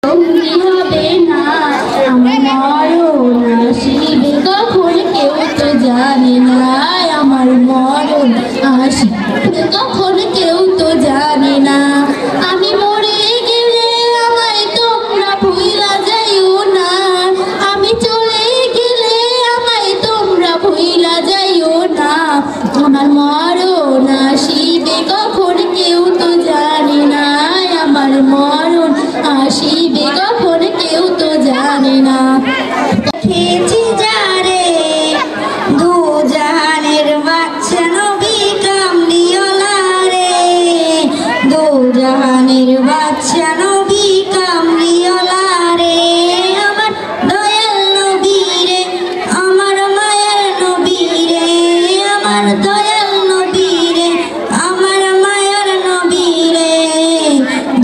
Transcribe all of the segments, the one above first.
সঙ্গী হবে না আমার মরণ আসিবে কখন কেউ তো জানে না আমার মরণ আসিবে কখন কেউ তো জানে না আমি মরে গেলে আমায় তোমরা ভুইলা যাইও না আমি চলে গেলে আমায় তোমরা ভুইলা যাইও না আমার মরণ আসিবে কখন কেউ তো জানে না আমার মরণ আসিবে কখন কেউ তো জানে না খেয়েছি যারে দু জাহানের বাচ্চা নবী কামলিওয়ালা রে দু জাহানের বাচ্চা নবী কামলিওয়ালা রে আমার দয়াল নবী রে আমার মায়ের নবী রে আমার দয়াল নবী রে আমার মায়ের নবী রে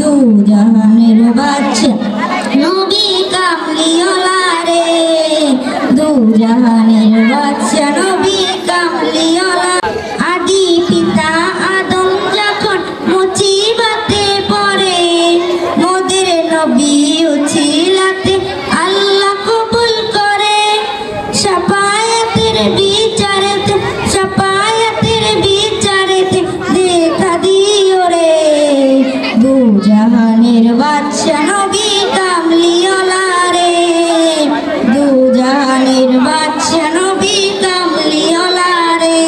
দু জাহানের বাচ্চা নবী কামলিওয়ালা রে দু জাহানের বাচ্চা নবী কামলিওয়ালা আদি পিতা আদম যখন মুসিবতে পড়ে মোদের নবী উছিলাতে আল্লাহ কবুল করে শাফায়াতের বিচারেতে দেখা দিও রে দু জাহানের বাচ্চা নবী কামলিওয়ালা রে দু জাহানের বাচ্চা নবী কামলিওয়ালা রে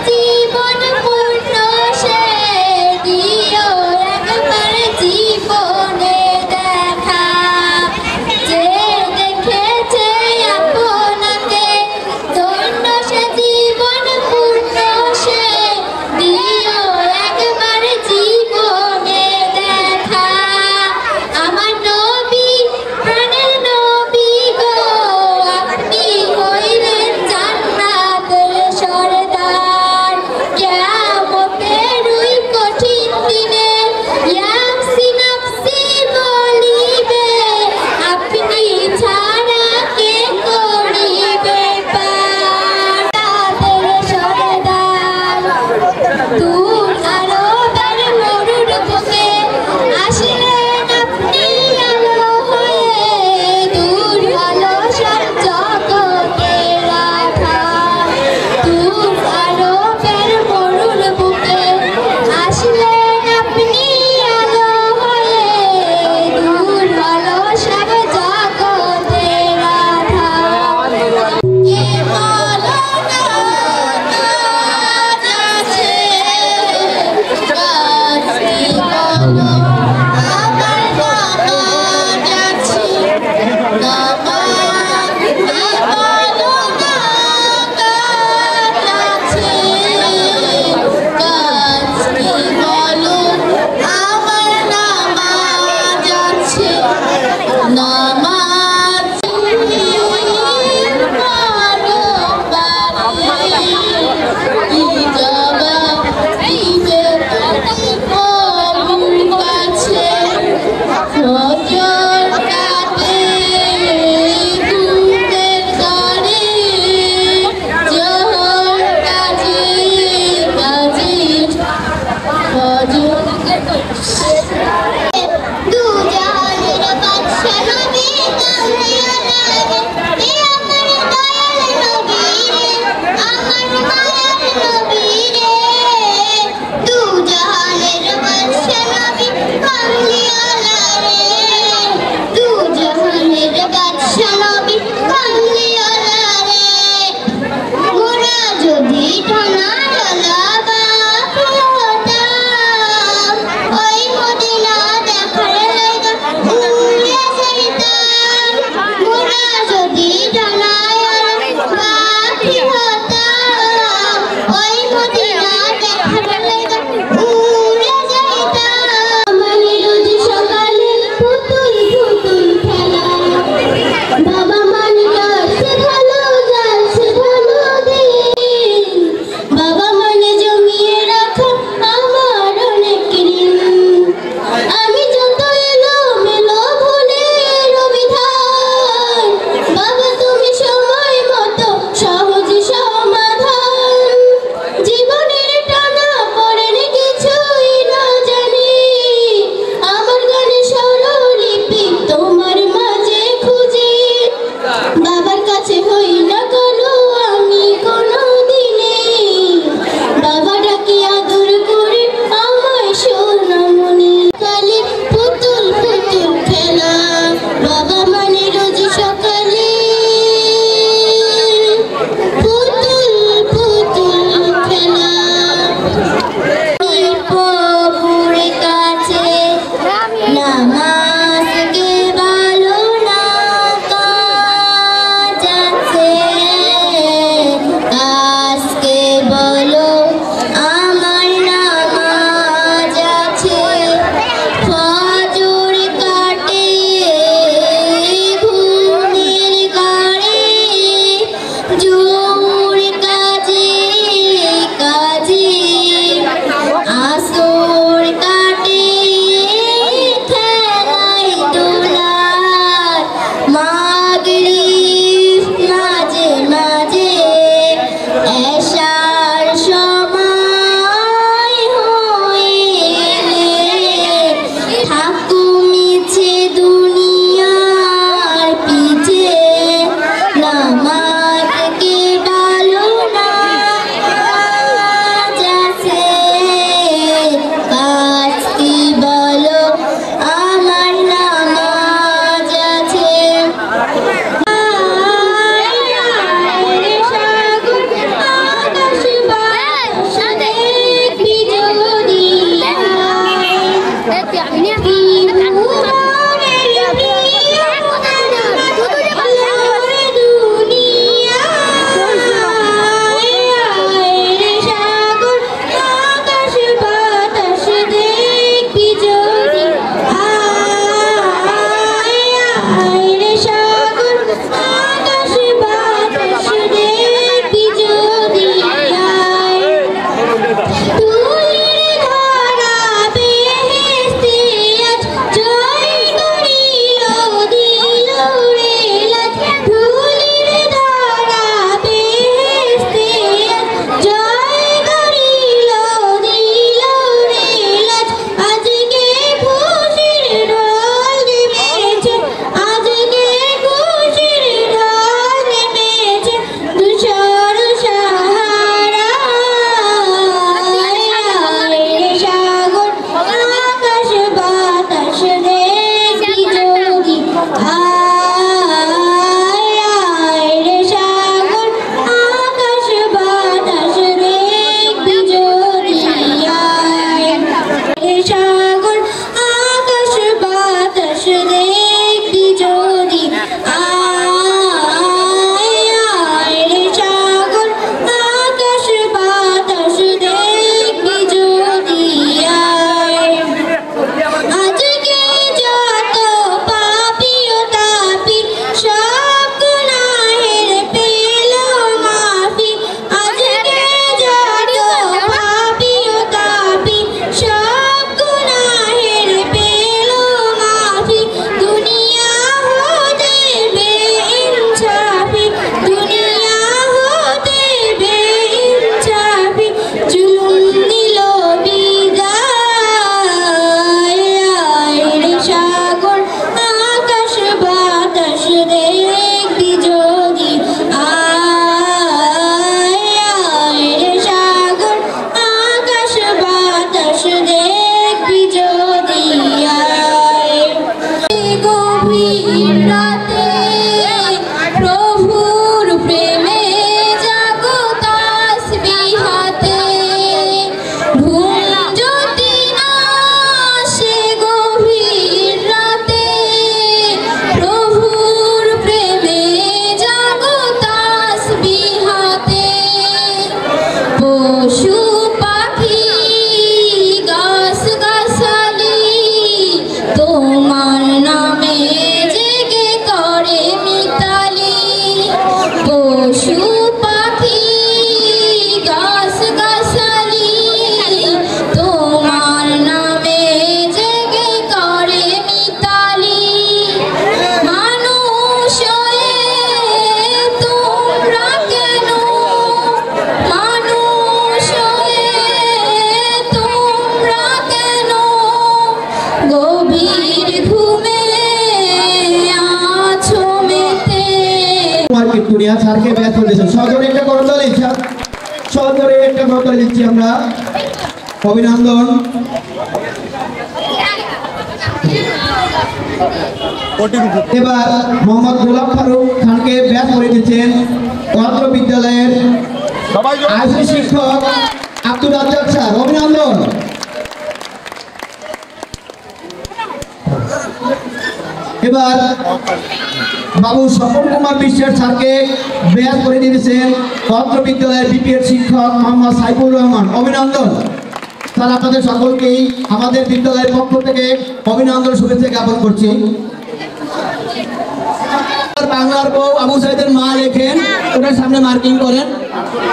জীবন পূর্ণ সে দিও একবার জীবনে দেখা যে দেখেছে আপনাকে ধন্য সে জীবন পূর্ণ সে দিও একবার জীবনে দেখা আমার নবী প্রাণের নবী গো আপনি হইলেন জান্নাতের সরদার কুমার কীর্তনিয়া স্যারকে ব্যাচ করে দিয়েছেন। সজোরে একটা করতালি ইচ্ছা, সজোরে একটা করতালি দিচ্ছি আমরা, অভিনন্দন। এবার মোহাম্মদ গোলাম ফারুক খানকে ব্যাচ করে দিচ্ছেন পত্র বিদ্যালয়ের আইসি শিক্ষক আব্দুল রাজ্জাক স্যার, অভিনন্দন। এবার বাবু স্বপন কুমার বিশ্বের স্যারকে ব্যাচ করে দিয়েছেন পত্র বিদ্যালয়ের বিপিএড শিক্ষক মোহাম্মদ সাইফুর রহমান, অভিনন্দন। স্যার আপনাদের সকলকেই আমাদের বিদ্যালয়ের পক্ষ থেকে অভিনন্দন শুভেচ্ছা জ্ঞাপন করছি। বাংলার বউ আবু সাইদের মা লেখেন, ওটার সামনে মার্কিং করেন।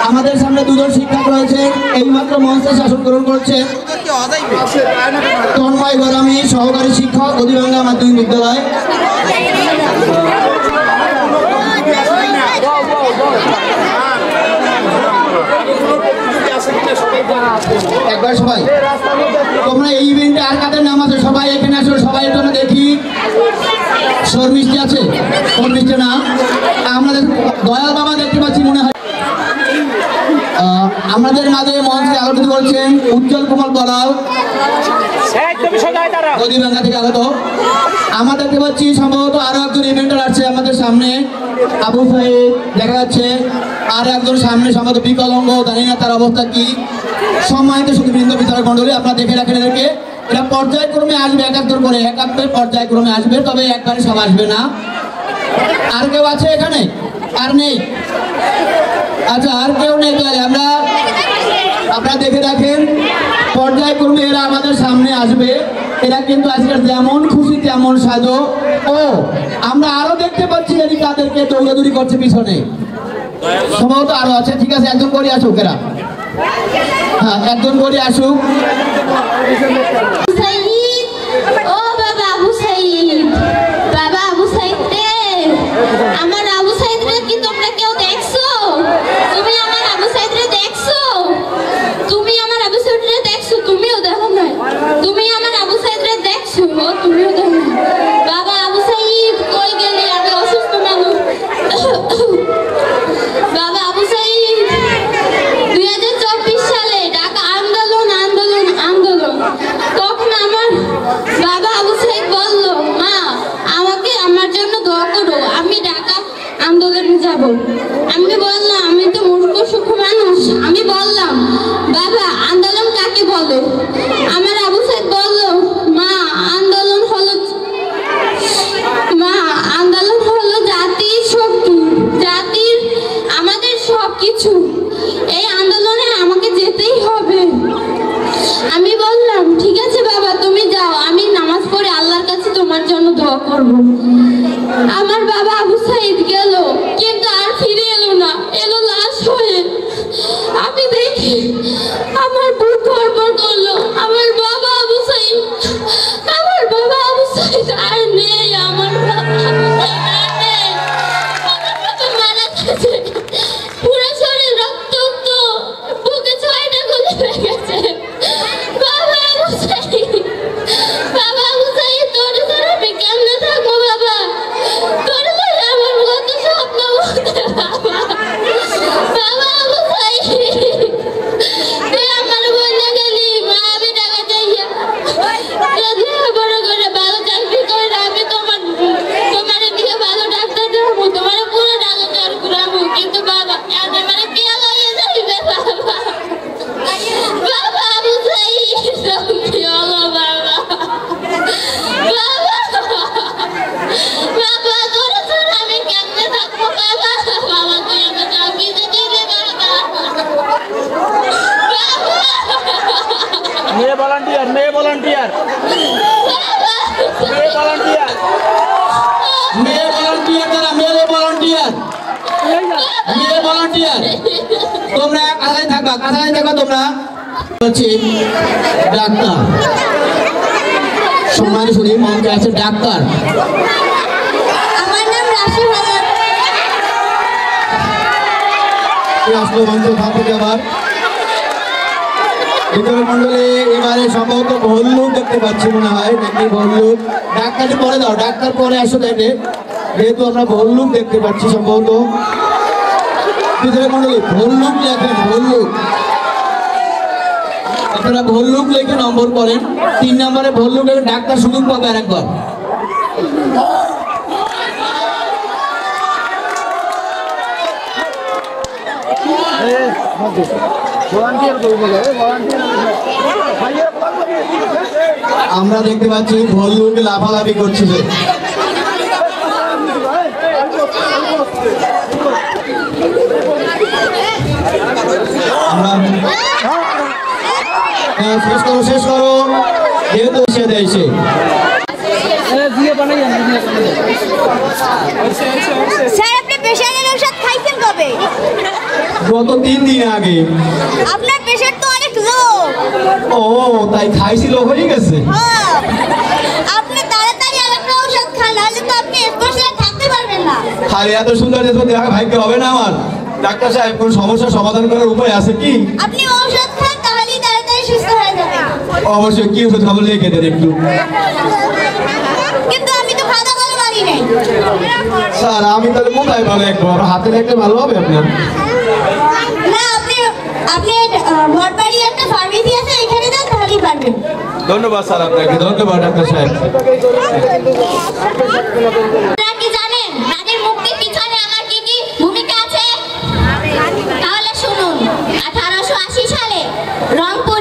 আমাদের সামনে দুজন শিক্ষক রয়েছেন, এইমাত্র মঞ্চে শাসন গ্রহণ করছেন তন্ময় গরামি, সহকারী শিক্ষক অধিবাঙ্গা মাধ্যমিক বিদ্যালয়। একবার সবাই তোমরা এই ইভেন্টে আর কাদের নাম আছে সবাই এখানে আসো, সবাই একটু দেখি। শর্মিষ্টি আছে? শর্মিষ্টি না, আমাদের দয়াল বাবা দেখতে পাচ্ছি মনে হয়। আমাদের মাঝে মঞ্চে আলোচিত করছেন উজ্জ্বল কুমার বড়াল, গদিবাঙ্গা থেকে আগত। আমরা দেখতে পাচ্ছি সম্ভবত আরো একজন ইভেন্টার আসছে আমাদের সামনে, আবু সাইদ দেখা যাচ্ছে, আর একজন সামনে সম্ভবত বিকলঙ্গ, জানি না তার অবস্থা কি। সম্মানিত সুধীবৃন্দ বিচারক মন্ডলী, আপনারা দেখে রাখেন এদেরকে, এরা পর্যায়ক্রমে আসবে, একাত্তর করে একাত্তর পর্যায়ক্রমে আসবে, তবে একবারে সব আসবে না। আর কেউ আছে এখানে? আর নেই? আচ্ছা, আর কেউ নেই? তাহলে আপনারা দেখে রাখেন, পর্যায়ক্রমে এরা আমাদের সামনে আসবে। এরা কিন্তু আজকে যেমন খুশি তেমন সাজো। ও আমরা আরো দেখতে পাচ্ছি যদি তাদেরকে দৌড়াদৌড়ি করছে পিছনে, সম্ভবত আরো আছে। ঠিক আছে, একজন করে আসুক এরা, হ্যাঁ একজন করে আসুক। ও বাবা আবু সাইদ, বাবা আবু সাইদ রে, আমার আবু সাইদ রে কি তোমরা কেউ দেখছো? তুমি আমার আবু সাইদ রে দেখছো? তুমি আমার আবু সাইদ রে দেখছো? তুমিও দেখো না? তুমি আমার আবু সাইদ রে দেখছো? তুমিও দেখো না? বাবা আবু সাইদ কই গেলি? আমি অসুস্থ মানুষ। বাবা আবু সাইদ 2024 সালে ঢাকা আন্দোলন আন্দোলন আন্দোলন, তখন আমার বাবা আবু সাইদ বলল, মা আমাকে আমার জন্য দোয়া করো, আমি ঢাকা আন্দোলনে যাব। আমি বললাম, আমি তো মূর্খ সুখ মানুষ, আমি বললাম বাবা আন্দোলন কাকে বলে? আমার আবু সাইদ বলল, মা আন্দোলন হলো জাতির শক্তি, জাতির আমাদের সবকিছু, এই আন্দোলনে আমাকে যেতেই হবে। আমি বললাম ঠিক আছে বাবা তুমি যাও, আমি নামাজ পড়ে আল্লাহর কাছে তোমার জন্য দোয়া করব। আমার বাবা আবু সাইদ গেল, কিন্তু আর ফিরে এলো না, এলো লাশ হয়ে। আমি দেখি আমার বুক ধড়ফড় করলো, আমার বাবা আবু সাইদ, আমার বাবা আবু সাইদ আর নেই, আমার বাবা মারা গেছে, পুরো শরীর রক্তাক্ত, বুকে 6টা গুলি হয়ে গেছে। বাবা আবু সাইদ, বাবা আবু সাইদ তোর ছাড়া আমি কেমনে থাকবো বাবা? তোর বলে আমার কত স্বপ্ন বলতে বাবা। বাবা আবু সাইদ তুই আমার বলে গেলি, মা আমি টাকা চাইয়া বড় করে ভালো চাকরি করে আমি তোমার দিয়ে ভালো ডাক্তার দেবো, তোমার পুরো টাকা চার ঘুরাবো, কিন্তু বাবা মানে কে লইয়ে যাইবে বাবা? বাবা আবু সাইদ কি হলো বাবা? বাবা তোর ছাড়া আমি কেমনে থাকবো বাবা? বাবা তুই আমার চাকরি দিবি বাবা। মেয়ে ভলান্টিয়ার, মেয়ে ভলান্টিয়ার, মেয়ে ভলান্টিয়ার, মেয়ে ভলান্টিয়ার তারা, মেয়ে ভলান্টিয়ার, মেয়ে ভলান্টিয়ার, তোমরা কাছাকাছি থাকবা, কাছাকাছি থাকবা তোমরা। হচ্ছে ডাক্তার, সম্মানিত শুনি মঞ্চে আছে ডাক্তার। আমার নাম রাশি ভালো। আসলো মঞ্চ থেকে আবার বিচারক মন্ডলী, এবারে সম্ভবত ভল্লুক দেখতে পাচ্ছি মনে হয়, নাকি ভল্লুক? ডাক্তারটি পরে দাও, ডাক্তার পরে আসো, দেখে যেহেতু আমরা ভল্লুক দেখতে পাচ্ছি সম্ভবত মন্ডলী ভল্লুক লেখেন ভল্লুক আপনারা ভল্লুক লিখে নম্বর করেন 3 নম্বরে ভল্লুক লিখে ডাক্তার সুযোগ পাবে আরেকবার আমরা দেখতে পাচ্ছি ভল্লুকে লাফালাফি করছিল শেষ করো যেহেতু সে দেয়ছে গত 3 দিন আগে আপনার পেশেন্ট তো অনেক লো। ও তাই খাইছিল হয়ে গেছে আপনি তাড়াতাড়ি আরেকটা ওষুধ খান নাহলে তো আপনি স্পেশাল থাকতে পারবেন না। খালি এত সুন্দর যে দেখা ভাগ্য হবে না আমার ডাক্তার সাহেব কোন সমস্যার সমাধান করার উপায় আছে কি আপনি ওষুধ খান তাহলেই তাড়াতাড়ি সুস্থ হয়ে যাবেন। অবশ্যই কি ওষুধ খাবো লিখে দেন একটু কিন্তু আমি তো খাওয়া দাওয়া পারি নাই স্যার আমি তাহলে কোথায় ভালো একবার হাতে রাখলে ভালো হবে আপনার না আপনি ভটবাড়ি একটা ফার্মেসি আছে এখানে যান তাহলেই পারবেন। ধন্যবাদ স্যার আপনাকে ধন্যবাদ ডাক্তার সাহেব আপনারা কি জানেন নারীর মুক্তির পিছনে আমার কি কি ভূমিকা আছে তাহলে শুনুন 1880 সালে রংপুর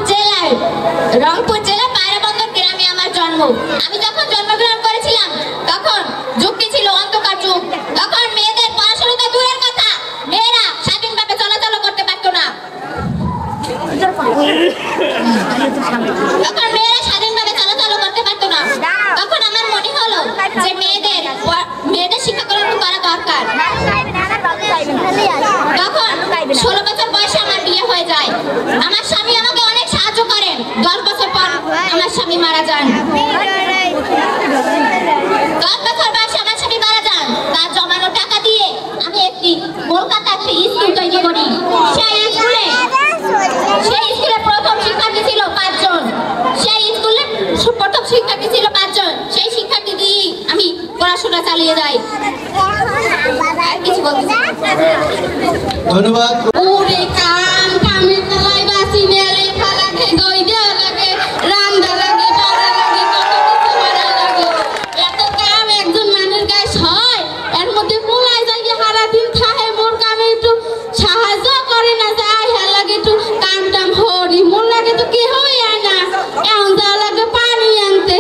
জেলার পায়রাবন্দর গ্রামে আমার জন্ম আমি যখন জন্মগ্রহণ করেছিলাম তখন যুগটি ছিল অন্ধকার যুগ তখন মেয়েদের পড়াশোনা তো দূরের কথা মেয়েরা স্বাধীনভাবে চলাচল করতে পারতো না তখন আমার মনে হলো যে মেয়েদের শিক্ষাকরণ করা দরকার তখন 16 বছর বয়সে আমার বিয়ে হয়ে যায় আমার স্বামী আমাকে অনেক সাহায্য করেন 10 বছর পর আমার স্বামী মারা যান 10 বছর বয়সে আমার স্বামী মারা যান তার জমানো টাকা দিয়ে আমি কলকাতা একটি স্কুল তৈরি করি সেই স্কুলে প্রথম শিক্ষার্থী ছিল 5 জন সেই শিক্ষার্থী দিয়ে আমি পড়াশোনা চালিয়ে যাই কিছু বলতে ধন্যবাদ ওরে কাম কামে তলাই বাসি মেলে ফালাকে দই দেওয়া লাগে রান্না লাগে পড়া লাগে কত কিছু করা লাগে এত কাম একজন মানুষ গায়ে হয় এর মধ্যে পোলাই যায় সারা দিন খায় মোর কামে একটু সাহায্য করে না যায় হ্যাঁ লাগে একটু কাম টাম হরি মোর লাগে তো কি হয় না এমন যা লাগে পানি আনতে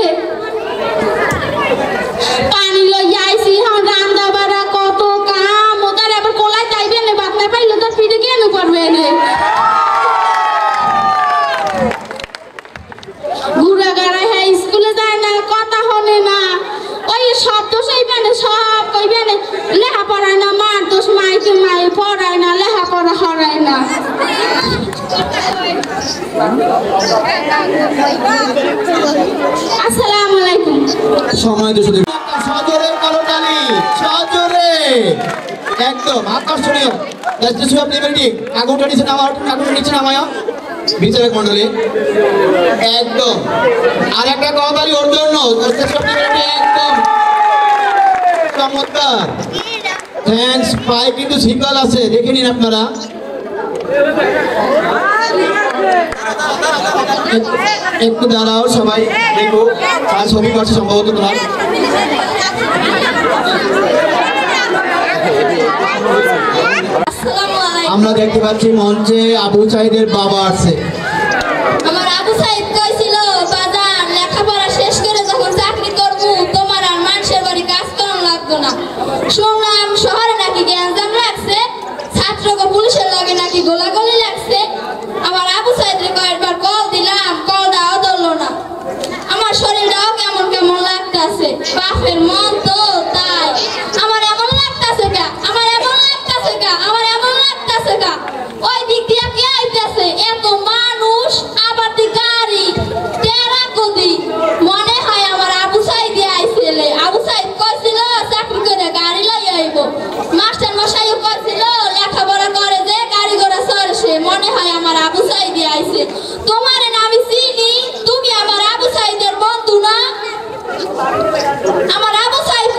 পানি লই আইছি হন রান্না বাড়া কত কাম ওদের আবার কোলাই যাইবে না বাদ না পাইলে তো ফিরে কেন করবে না ঘুরা গাড়া হ্যাঁ স্কুলে যায় না কথা হনে না ওই সব দোষ হইবে না সব কইবে না লেখা পড়ায় না মার দোষ মাইকে মাই পড়ায় না লেখা পড়া হরায় না আসসালামু আলাইকুম সময় তো শুধু সজোরে করতালি সজোরে একদম আকর্ষণীয় জাস্টিস অফ লিবার্টি আগুনটা নিচে নামায় বিচারক মণ্ডলী একদম আর একটা করতালি ওর জন্য জাস্টিস অফ লিবার্টি একদম চমৎকার থ্যাঙ্কস পাই কিন্তু সিঙ্গল আছে দেখে নিন আপনারা একটু দাঁড়াও সবাই দেখো আর ছবি করছে সম্ভবত তোমার আমরা দেখতে পাচ্ছি মঞ্চে আবু সাইদের বাবা আছে আমার আবু সাইদ কইছিল বাজার লেখাপড়া শেষ করে যখন চাকরি করব তোমার আর মানুষের বাড়ি কাজ করা লাগতো না শুনলাম শহরে নাকি গ্যাঞ্জাম লাগছে ছাত্রকে পুলিশের লাগে নাকি গোলাগুলি লাগছে আমার আবু সাইদের কয়েকবার কল দিলাম কল দাও ধরলো না আমার শরীরটাও কেমন কেমন লাগতাছে বাপের মন তো তাই আমার এমন লাগতাছে গা ওই দিক দিয়ে কে আইতাছে এত মানুষ আবার দি গাড়ি তেরা কদি মনে হয় আমার আবু সাইদ আইছিলে আবু সাইদ কইছিল চাকরি করে গাড়ি লই আইবো মাস্টার মশাইও কইছিল লেখাপড়া করে যে গাড়ি ঘোড়া চড়ছে মনে হয় আমার আবু সাইদ আইছে তোমার নামই চিনি তুমি আমার আবু সাইদের বন্ধু না আমার আবু সাইদ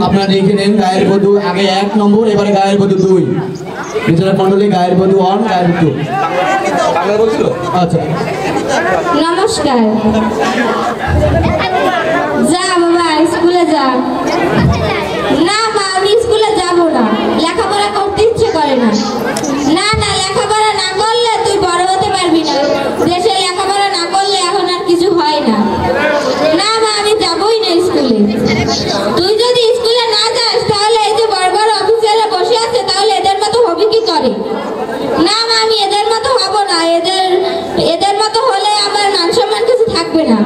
আপনারা দেখে নেন গায়ের বধূ আগে 1 নম্বর, এবারে গায়ের বধূ 2। বিচারক মন্ডলী গায়ের বধূ 1, গায়ের বধূ 2। বাংলা বলছিল? আচ্ছা। নমস্কার। যা বাবা স্কুলে যা। না মা আমি স্কুলে যাব না, লেখাপড়া করতে ইচ্ছে করে না। না না লেখাপড়া না করলে তুই বড় হতে পারবি না, দেশে লেখাপড়া না করলে এখন আর কিছু হয় না। না মা আমি যাবই না স্কুলে। তুই যদি স্কুলে না যাস তাহলে এই যে বড় বড় অফিসাররা বসে আছে তাহলে এদের মতো হবে কি করে? না মা আমি এদের মতো হব না, এদের মতো হলে আমার মান সম্মান কিছু থাকবে না।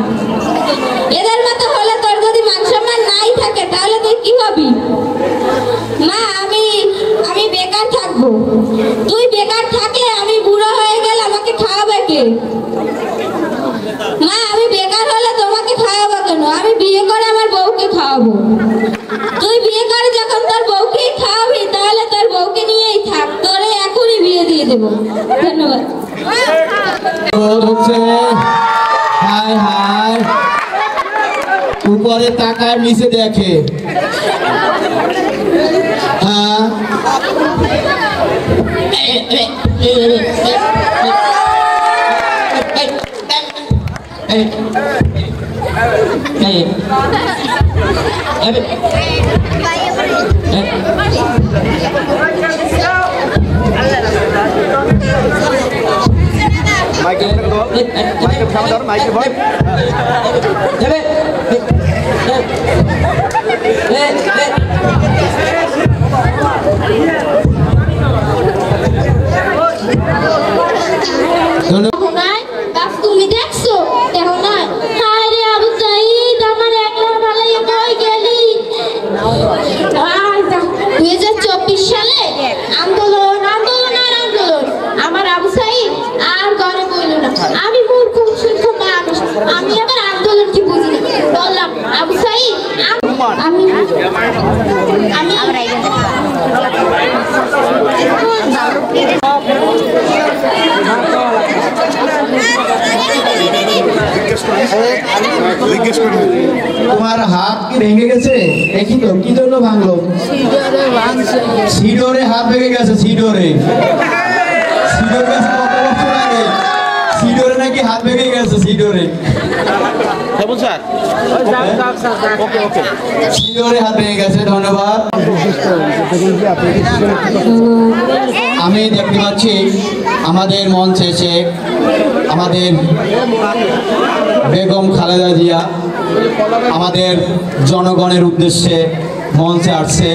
এদের মতো হলে তোর যদি মান সম্মান নাই থাকে তাহলে তুই কি হবি? মা আমি বেকার থাকবো। তুই বেকার থাকলে আমি বুড়ো হয়ে গেলে আমাকে খাওয়াবে কে? মা আমি বেকার হলে তোমাকে খাওয়াবো কেন? আমি বিয়ে করে আমার বউকে খাওয়াবো। তুই বিয়ে করে যখন তোর বউকেই খাওয়াবি তাহলে তোর বউকে নিয়েই থাক, তোরে এখনই বিয়ে দিয়ে দেবো। ধন্যবাদ। হাই হাই উপরে তাকার নিচে দেখে। হ্যাঁ তুমি দেখছো দেখো না? হায় রে আবু সাইদ আমার একলা ভালাই কই গেলি? 2024 সালে আন্দোলন আমার আবু সাইদ আর ঘরে বললো না। আমি মূর্খ সূর্খ মানুষ, আমি আবার আন্দোলন কি বুঝি না। বললাম আবু সাইদ আমি তোমার হাত কি ভেঙে গেছে? দেখি তো কি জন্য ভাঙলো? সিডোরে হাত ভেঙে গেছে। সিডোরে গেছে কত বছর আগে। সিডোরে নাকি হাত ভেঙে গেছে। সিডোরে সিডোরে হাত ভেঙে গেছে। ধন্যবাদ। আমি দেখতে পাচ্ছি আমাদের মঞ্চে এসে আমাদের বেগম খালেদা জিয়া আমাদের জনগণের উদ্দেশ্যে মঞ্চে আসছে।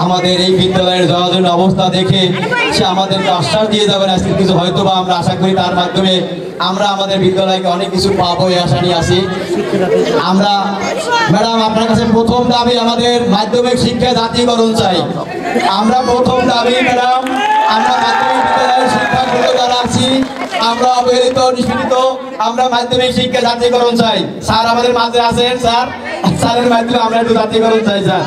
আমাদের এই বিদ্যালয়ের জরাজীর্ণ অবস্থা দেখে সে আমাদেরকে আশ্বাস দিয়ে যাবেন আজকে কিছু, হয়তো বা আমরা আশা করি তার মাধ্যমে আমরা আমাদের বিদ্যালয়কে অনেক কিছু পাবো এই আশা নিয়ে আসি আমরা। ম্যাডাম আপনার কাছে প্রথম দাবি আমাদের মাধ্যমিক শিক্ষা জাতীয়করণ চাই। আমরা প্রথম দাবি ম্যাডাম, আমরা মাধ্যমিক বিদ্যালয়ের শিক্ষাগুলো যারা আছি আমরা অবহেলিত নিষ্পেষিত, আমরা মাধ্যমিক শিক্ষা জাতীয়করণ চাই। স্যার আমাদের মাঝে আছেন, স্যারের মাধ্যমে আমরা একটু জাতীয়করণ চাই স্যার।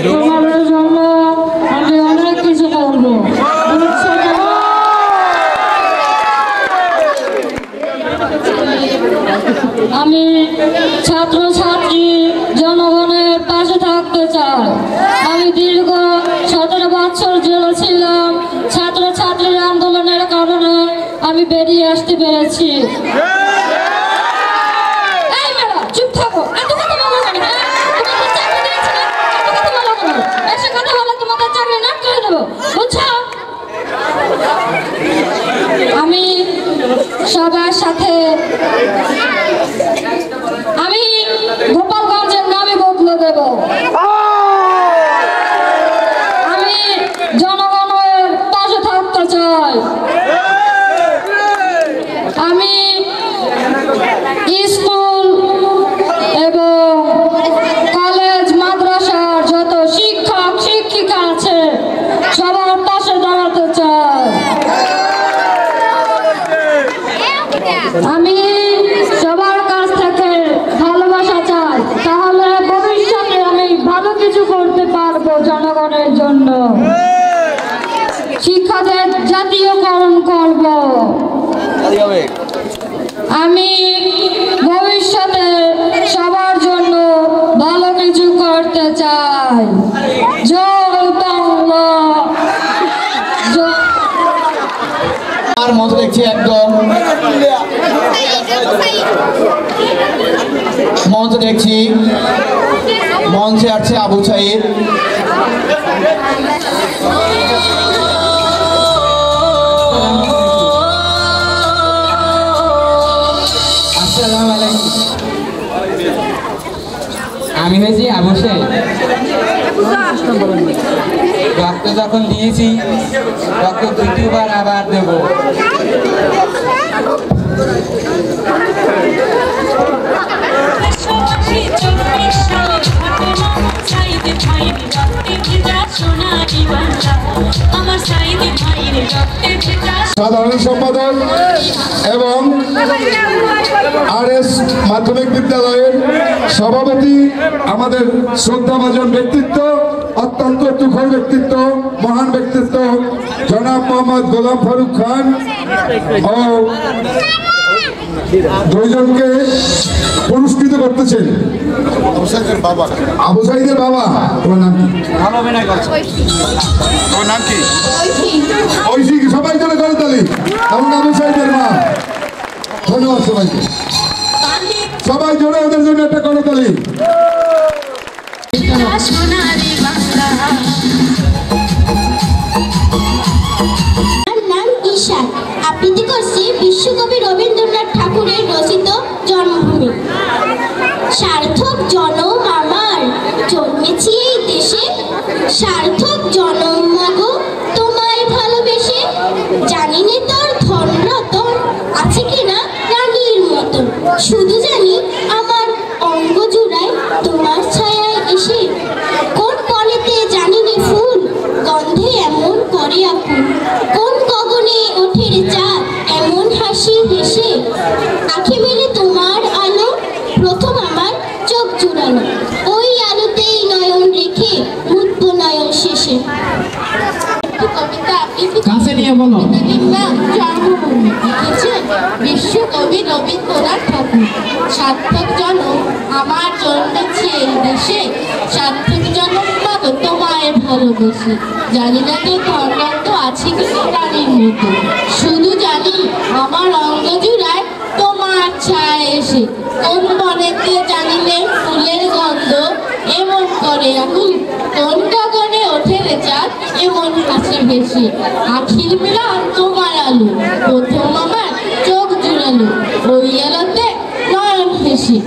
তোমাদের জন্য আমি অনেক কিছু করবো। আমি ছাত্রছাত্রী জনগণের পাশে থাকতে চাই। আমি দীর্ঘ 17 বছর জেলে ছিলাম। ছাত্রছাত্রীর আন্দোলনের কারণে আমি বেরিয়ে আসতে পেরেছি। চুপ থাকো, এত কথা বলো কেন? তোমাদের চাকরি দিয়েছিলাম, এত কথা বলো কেন? এসে কথা বলে তোমাদের চাকরি নাক করে দেবো, বুঝছো? আমি সবার সাথে আমি গোপালগঞ্জের নামে বদলে দেব। আমি জনগণের পাশে থাকতে চাই। আমি স্কুল এবং কলেজ মাদ্রাসার যত শিক্ষক শিক্ষিকা আছে সবার পাশে দাঁড়াতে চাই। আমি সবার কাছ থেকে ভালোবাসা চাই, তাহলে ভবিষ্যতে আমি ভালো কিছু করতে পারবো জনগণের জন্য। শিক্ষাদের জাতীয়করণ করব। আমি ভবিষ্যতে সবার জন্য ভালো কিছু করতে চাই। জয় বাংলা। আর মঞ্চ দেখছি একদম মঞ্চ দেখছি মঞ্চে আসছে আবু সাইদ। আসসালামু আলাইকুম। আমি হয়েছি আবু সাইদ। রক্ত যখন দিয়েছি রক্ত দ্বিতীয়বার আবার দেব। সাধারণ সম্পাদক এবং RS মাধ্যমিক বিদ্যালয়ের সভাপতি, আমাদের শ্রদ্ধাভাজন ব্যক্তিত্ব, অত্যন্ত তুখর ব্যক্তিত্ব, মহান ব্যক্তিত্ব জনাব মোহাম্মদ গোলাম ফারুক খান ও দুইজনকে পুরস্কৃত করতেছেন। আবু সাইদের বাবা, তোমার নাম কি? তোমার নাম কি? ঐশী। সবাই চলে করে তালি এবং আবু সাইদের মা। ধন্যবাদ সবাইকে। সবাই জোরে ওদের জন্য একটা করে তালি। নাম ঈশান, আবৃত্তি করছি বিশ্বকবি রবীন্দ্রনাথ ঠাকুরের রচিত জন্মভূমি। সার্থক জনম আমার, জন্মেছি এই দেশে, সার্থক জনম মাগো তোমায় ভালোবেসে। জানি না তোর ধন রতন আছে কিনা রানীর মতন, শুধু জানি আমার অঙ্গ জুড়ায় তোমার ছায়ায় এসে। কোন বনেতে জানি না ফুল গন্ধে এমন করে আকুল, কোন গগনে ওঠে রে চাঁদ এমন হাসি হেসে। আঁখি মেলে তোমার আলো প্রথম আমার চোখ জুড়ানো, ওই আলোতেই নয়ন রেখে মুদ্ব নয়ন শেষে। কাছে নিয়ে বলো। জন্মভূমি লিখেছেন বিশ্বকবি রবীন্দ্রনাথ ঠাকুর। সার্থক জনম আমার জন্মেছে এই দেশে, সার্থক জনম মাগো তোমায় ভালোবেসে। জানি না তো ধর্মান্ত আছে কি রানীর মতো, শুধু জানি আমার অঙ্গ জুড়ায় তোমার ছায়া এসে। কোন বনেতে জানিলে ফুলের গন্ধ এমন করে আকুল, কোন গগনে ওঠে রে চাঁদ এমন কাছে ভেসে। আখির মিলন তোমার আলো প্রথম আমার চোখ জুড়ালো, ওই আলোতে নয়ন হেসে।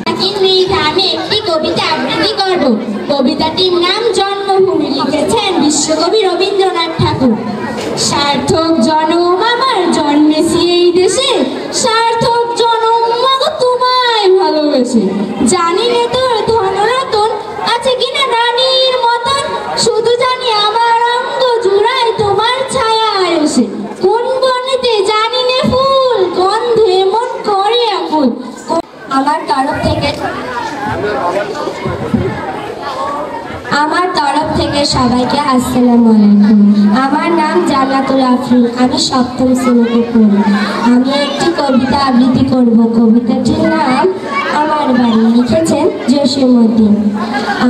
আমি একটি কবিতা আবৃত্তি করব। কবিতাটির নাম জন্মভূমি, লিখেছেন বিশ্বকবি রবীন্দ্রনাথ ঠাকুর। সার্থক জনম আমার, জন্মেছি এই দেশে, সার্থক জনম মাগো তোমায় ভালোবেসে। জানি না তোর ধন রতন আছে কিনা রানীর মতন, শুধু জানি আমার অঙ্গ জুড়ায় তোমার ছায়া এসে। কোন বনেতে জানি না ফুল গন্ধে মন করে আকুল। আমার তরফ থেকে সবাইকে আসসালামু আলাইকুম। আমার নাম জান্নাতুল আফরিন, আমি সপ্তম শ্রেণীতে পড়ি। আমি একটি কবিতা আবৃত্তি করব। কবিতাটির নাম আমার বাড়ি, লিখেছেন জসীমউদ্দিন।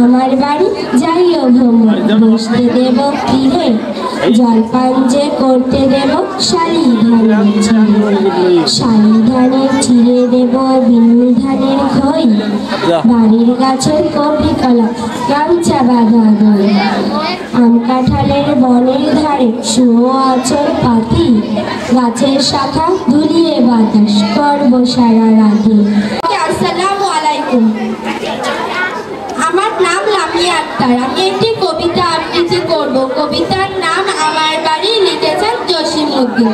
আমার বাড়ি যাইও ভ্রমণ, বসতে দেব ফিরে, জলপান যে করতে দেব শালি ধানের চিড়ে। শালি ধানের চিড়ে দেব বিন্নি ধানের খই, বাড়ির গাছের কপি কলা গামছা বাঁধা দই। আম কাঁঠালের বনের ধারে শুয়ো আঁচল পাতি, গাছের শাখা দুলিয়ে বাতাস করব সারা রাতে। আসসালামু আলাইকুম। আমার নাম লামিয়া আক্তার, আমি একটি কবিতা আবৃত্তি করব। কবিতার নাম আমার বাড়ি, লিখেছেন জসীমউদ্দিন।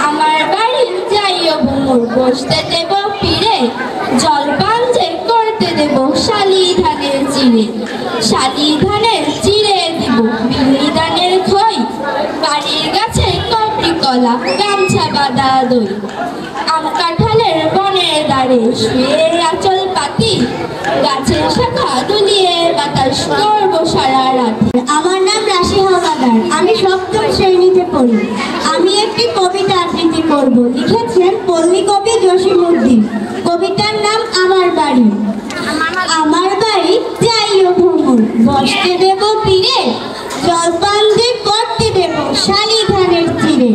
আমার বাড়ি যাইও ভ্রমণ, বসতে দেব ফিরে, জলপান যে করতে দেব শালি ধানের চিড়ে। শালি ধানের চিড়ে দিব বিন্নি ধানের খই, বাড়ির গাছে কপি কলা গামছা বাঁধা দই। আম কাঁঠালের বনের ধারে শুয়ে আঁচল পাতি, গাছের শাখা দুলিয়ে বাতাস করব সারা রাতে। আমার নাম রাশি হাওলাদার, আমি সপ্তম শ্রেণীতে পড়ি। আমি একটি কবিতা আবৃত্তি করব। লিখেছেন পল্লী কবি জসিমউদ্দিন। কবিতার নাম আমার বাড়ি। আমার বাড়ি যাইও ভ্রমণ, বসতে দেব পীরে, জলপান যে করতে দেব শালি ধানের তীরে।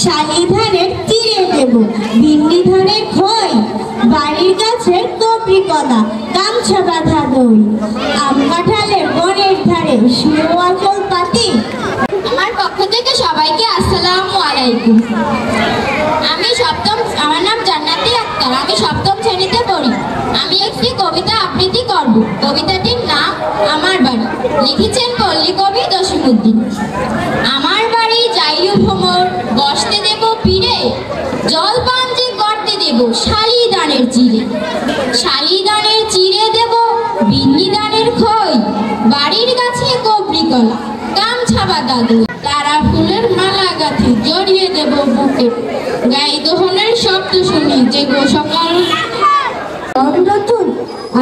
শালি ধানের তীরে দেব ভিন্ডি ধানের খই, বাড়ির গাছের কবরি কলা গামছা বাঁধা দই। আম কাঁঠালের বনের ধারে শুয়ে আঁচল পাতি। আমার পক্ষ থেকে সবাইকে আসসালামু আলাইকুম। আমার নাম জান্নাতি আক্তার। আমি সপ্তম শ্রেণীতে পড়ি। আমি একটি কবিতা আবৃত্তি করব। কবিতাটির নাম আমার বাড়ি। লিখেছেন পল্লী কবি জসিমউদ্দিন। আমার বাড়ি যাইও ভ্রমর, বসতে দেব পীরে, জলপান যে করতে দেব শালি দানের চিড়ে। শালি দানের চিড়ে দেব ভিন্ডি দানের খই, বাড়ির গাছে কবরি কলা গামছা বাঁধা দই। তারা ফুলের মালা গাঁথি জড়িয়ে দেব বুকে, গাই দোহনের শব্দ শুনি যে গো সকাল। রতন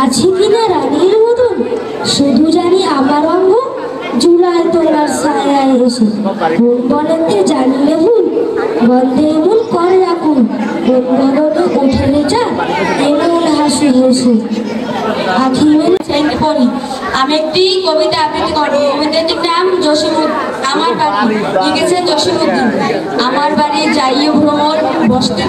আছে কিনা রানীর মতন, শুধু জানি আমার অঙ্গ জুড়ায় তোমার ছায়ায় এসে। কোন বলেতে জানিলে ভুল, গন্ধে এমন করে রাখুন, কোন বলতে উঠেলে যা এমন হাসি হেসে। আখি মেলে পড়ি। আমি একটি কবিতা আবৃত্তি করবো। কবিতাটির নাম আমার বাড়ি। লিখেছেন জসিমউদ্দিন। আমার বাড়ি যাইও ভ্রমণ, বসতে